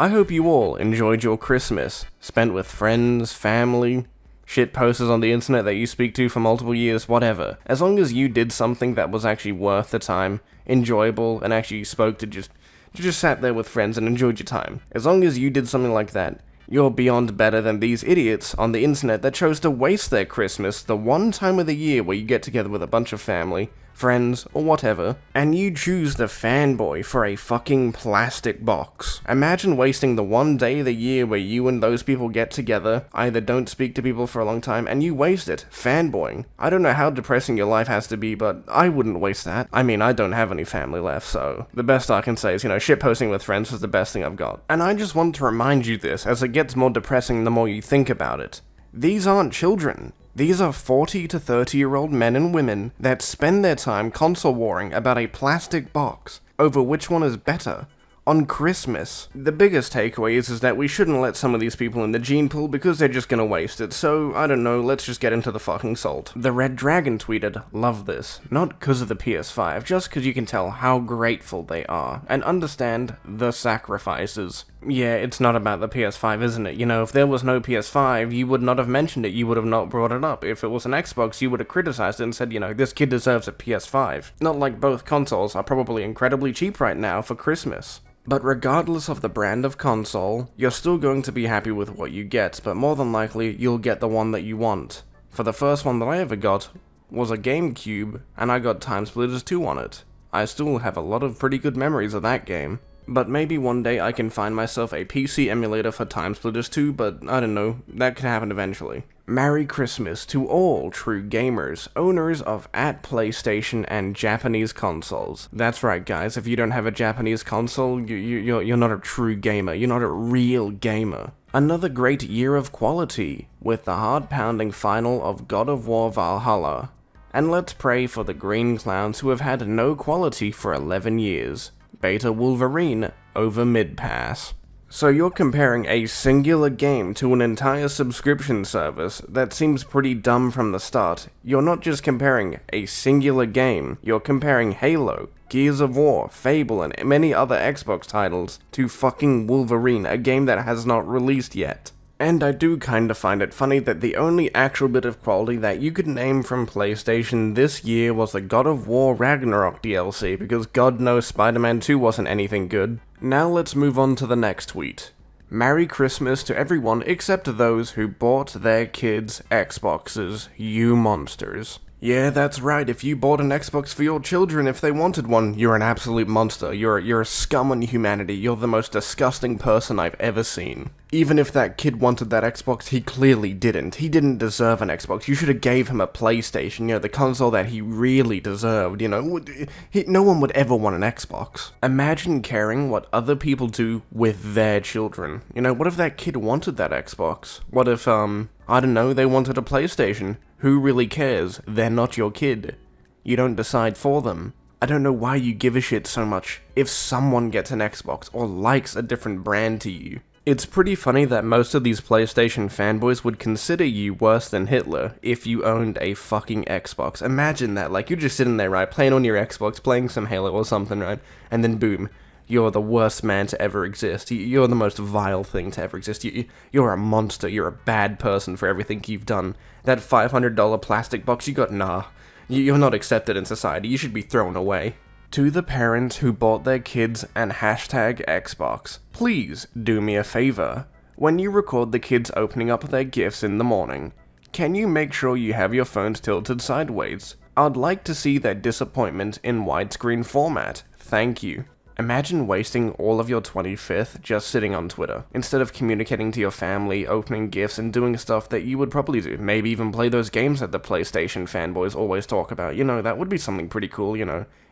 I hope you all enjoyed your Christmas, spent with friends, family, shit posters on the internet that you speak to for multiple years, whatever. As long as you did something that was actually worth the time, enjoyable, and actually spoke to just sat there with friends and enjoyed your time. As long as you did something like that, you're beyond better than these idiots on the internet that chose to waste their Christmas, the one time of the year where you get together with a bunch of family, friends, or whatever, and you choose the fanboy for a fucking plastic box. Imagine wasting the one day of the year where you and those people get together, either don't speak to people for a long time, and you waste it, fanboying. I don't know how depressing your life has to be, but I wouldn't waste that. I mean, I don't have any family left, so the best I can say is, shitposting with friends is the best thing I've got. And I just want to remind you this, as it gets more depressing the more you think about it. These aren't children. These are 40 to 30-year-old men and women that spend their time console warring about a plastic box over which one is better on Christmas. The biggest takeaway is that we shouldn't let some of these people in the gene pool because they're just gonna waste it, so, I don't know, let's just get into the fucking salt. The Red Dragon tweeted, "Love this. Not because of the PS5, just because you can tell how grateful they are, and understand the sacrifices." Yeah, it's not about the PS5, isn't it? If there was no PS5, you would not have mentioned it, you would have not brought it up. If it was an Xbox, you would have criticized it and said, this kid deserves a PS5. Not like both consoles are probably incredibly cheap right now for Christmas. But regardless of the brand of console, you're still going to be happy with what you get, but more than likely, you'll get the one that you want. For the first one that I ever got was a GameCube, and I got Time Splitters 2 on it. I still have a lot of pretty good memories of that game. But maybe one day I can find myself a PC emulator for Time Splitters 2, but I don't know, that could happen eventually. Merry Christmas to all true gamers, owners of PlayStation and Japanese consoles. That's right guys, if you don't have a Japanese console, you're not a true gamer, you're not a real gamer. Another great year of quality, with the heart-pounding final of God of War Valhalla. And let's pray for the green clowns who have had no quality for 11 years. Beta Wolverine over mid-pass. So you're comparing a singular game to an entire subscription service that seems pretty dumb from the start. You're not just comparing a singular game, you're comparing Halo, Gears of War, Fable, and many other Xbox titles to fucking Wolverine, a game that has not released yet. And I do kinda find it funny that the only actual bit of quality that you could name from PlayStation this year was the God of War Ragnarok DLC, because God knows Spider-Man 2 wasn't anything good. Now let's move on to the next tweet. Merry Christmas to everyone except those who bought their kids Xboxes, you monsters. Yeah, that's right, if you bought an Xbox for your children if they wanted one, you're an absolute monster, you're a scum on humanity, you're the most disgusting person I've ever seen. Even if that kid wanted that Xbox, he clearly didn't. He didn't deserve an Xbox. You should have gave him a PlayStation, the console that he really deserved, No one would ever want an Xbox. Imagine caring what other people do with their children. What if that kid wanted that Xbox? What if, I don't know, they wanted a PlayStation? Who really cares? They're not your kid. You don't decide for them. I don't know why you give a shit so much if someone gets an Xbox or likes a different brand to you. It's pretty funny that most of these PlayStation fanboys would consider you worse than Hitler if you owned a fucking Xbox. Imagine that, you're just sitting there, right, playing on your Xbox, playing some Halo or something, right, and then boom, you're the worst man to ever exist. You're the most vile thing to ever exist. You're a monster. You're a bad person for everything you've done. That $500 plastic box you got, nah. You're not accepted in society. You should be thrown away. To the parents who bought their kids an #Xbox, please do me a favor. When you record the kids opening up their gifts in the morning, can you make sure you have your phones tilted sideways? I'd like to see their disappointment in widescreen format. Thank you. Imagine wasting all of your 25th just sitting on Twitter, instead of communicating to your family, opening gifts, and doing stuff that you would probably do. Maybe even play those games that the PlayStation fanboys always talk about. That would be something pretty cool,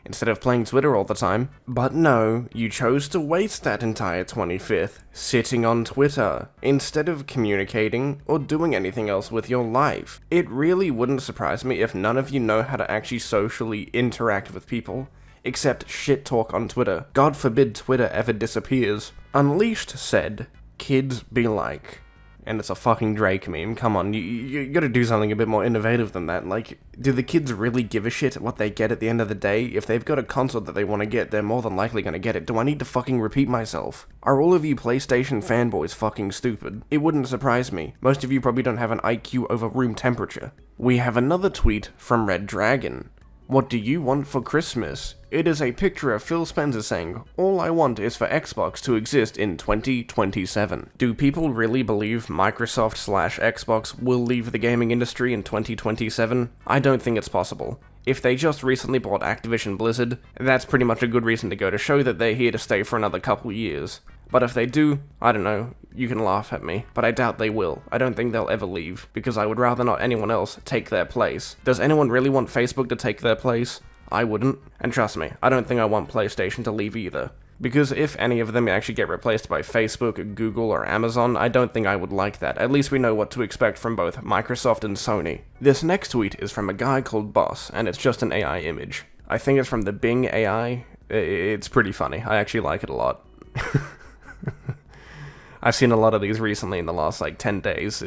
instead of playing Twitter all the time. But no, you chose to waste that entire 25th sitting on Twitter, instead of communicating or doing anything else with your life. It really wouldn't surprise me if none of you know how to actually socially interact with people, except shit talk on Twitter. God forbid Twitter ever disappears. Unleashed said, kids be like, and it's a fucking Drake meme. Come on, you gotta do something a bit more innovative than that. Like, do the kids really give a shit what they get at the end of the day? If they've got a console that they want to get, they're more than likely gonna get it. Do I need to fucking repeat myself? Are all of you PlayStation fanboys fucking stupid? It wouldn't surprise me. Most of you probably don't have an IQ over room temperature. We have another tweet from Red Dragon. What do you want for Christmas? It is a picture of Phil Spencer saying, all I want is for Xbox to exist in 2027. Do people really believe Microsoft/Xbox will leave the gaming industry in 2027? I don't think it's possible. If they just recently bought Activision Blizzard, that's pretty much a good reason to go to show that they're here to stay for another couple years. But if they do, I don't know, you can laugh at me, but I doubt they will. I don't think they'll ever leave, because I would rather not anyone else take their place. Does anyone really want Facebook to take their place? I wouldn't. And trust me, I don't think I want PlayStation to leave either. Because if any of them actually get replaced by Facebook, Google, or Amazon, I don't think I would like that. At least we know what to expect from both Microsoft and Sony. This next tweet is from a guy called Boss, and it's just an AI image. I think it's from the Bing AI. It's pretty funny. I actually like it a lot. I've seen a lot of these recently in the last, 10 days.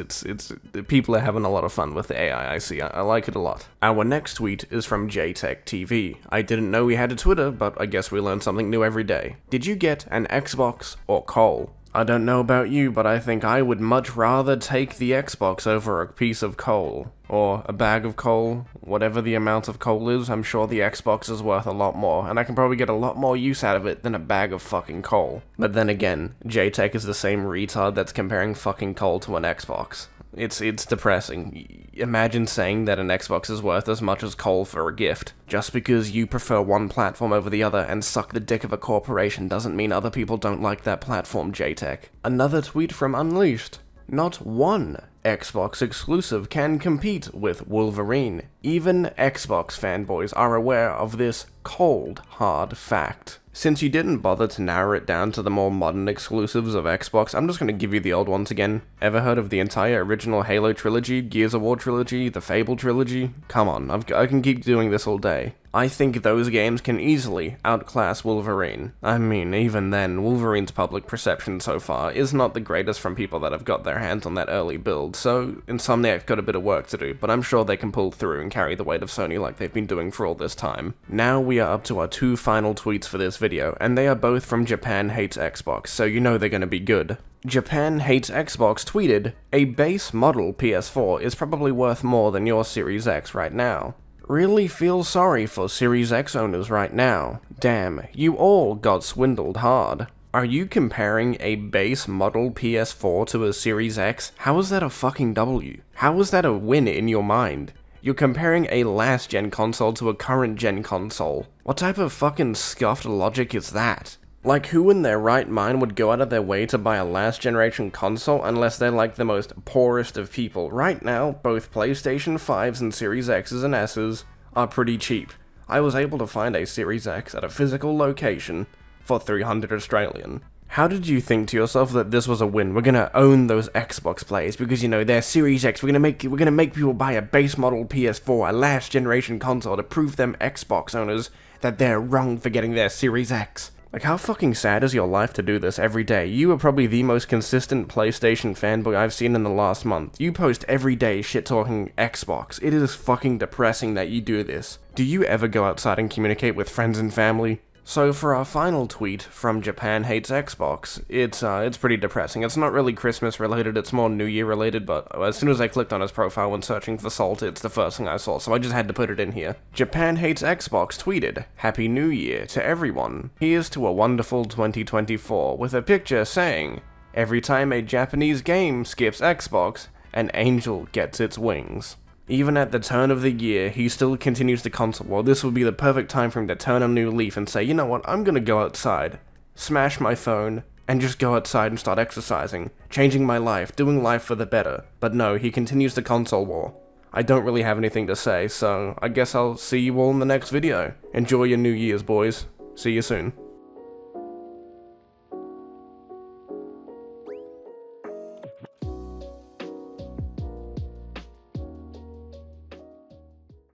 People are having a lot of fun with the AI, I see. I like it a lot. Our next tweet is from JTech TV. I didn't know we had a Twitter, but I guess we learn something new every day. Did you get an Xbox or coal? I don't know about you, but I think I would much rather take the Xbox over a piece of coal. Or a bag of coal. Whatever the amount of coal is, I'm sure the Xbox is worth a lot more, and I can probably get a lot more use out of it than a bag of fucking coal. But then again, JTech is the same retard that's comparing fucking coal to an Xbox. It's depressing. Imagine saying that an Xbox is worth as much as coal for a gift. Just because you prefer one platform over the other and suck the dick of a corporation doesn't mean other people don't like that platform, JTech. Another tweet from Unleashed. Not one Xbox exclusive can compete with Wolverine. Even Xbox fanboys are aware of this cold, hard fact. Since you didn't bother to narrow it down to the more modern exclusives of Xbox, I'm just gonna give you the old ones again. Ever heard of the entire original Halo trilogy, Gears of War trilogy, the Fable trilogy? Come on, I can keep doing this all day. I think those games can easily outclass Wolverine. I mean, even then, Wolverine's public perception so far is not the greatest from people that have got their hands on that early build, so Insomniac's got a bit of work to do, but I'm sure they can pull through and carry the weight of Sony like they've been doing for all this time. Now we are up to our two final tweets for this video, and they are both from Japan Hates Xbox, so you know they're gonna be good. Japan Hates Xbox tweeted, a base model PS4 is probably worth more than your Series X right now. Really feel sorry for Series X owners right now. Damn, you all got swindled hard. Are you comparing a base model PS4 to a Series X? How is that a fucking W? How is that a win in your mind? You're comparing a last-gen console to a current-gen console. What type of fucking scuffed logic is that? Like, who in their right mind would go out of their way to buy a last-generation console unless they're like the most poorest of people? Right now, both PlayStation 5s and Series X's and S's are pretty cheap. I was able to find a Series X at a physical location for 300 Australian. How did you think to yourself that this was a win? We're gonna own those Xbox players because, you know, they're Series X. We're gonna make people buy a base model PS4, a last-generation console to prove them Xbox owners that they're wrong for getting their Series X. Like, how fucking sad is your life to do this every day? You are probably the most consistent PlayStation fanboy I've seen in the last month. You post every day shit-talking Xbox. It is fucking depressing that you do this. Do you ever go outside and communicate with friends and family? So for our final tweet from Japan Hates Xbox, it's pretty depressing. It's not really Christmas related, it's more New Year related, but as soon as I clicked on his profile when searching for Salt, it's the first thing I saw, so I just had to put it in here. Japan Hates Xbox tweeted, Happy New Year to everyone. Here's to a wonderful 2024, with a picture saying, every time a Japanese game skips Xbox, an angel gets its wings. Even at the turn of the year, he still continues the console war. This would be the perfect time for him to turn a new leaf and say, you know what, I'm gonna go outside, smash my phone, and just go outside and start exercising, changing my life, doing life for the better. But no, he continues the console war. I don't really have anything to say, so I guess I'll see you all in the next video. Enjoy your New Year's, boys. See you soon.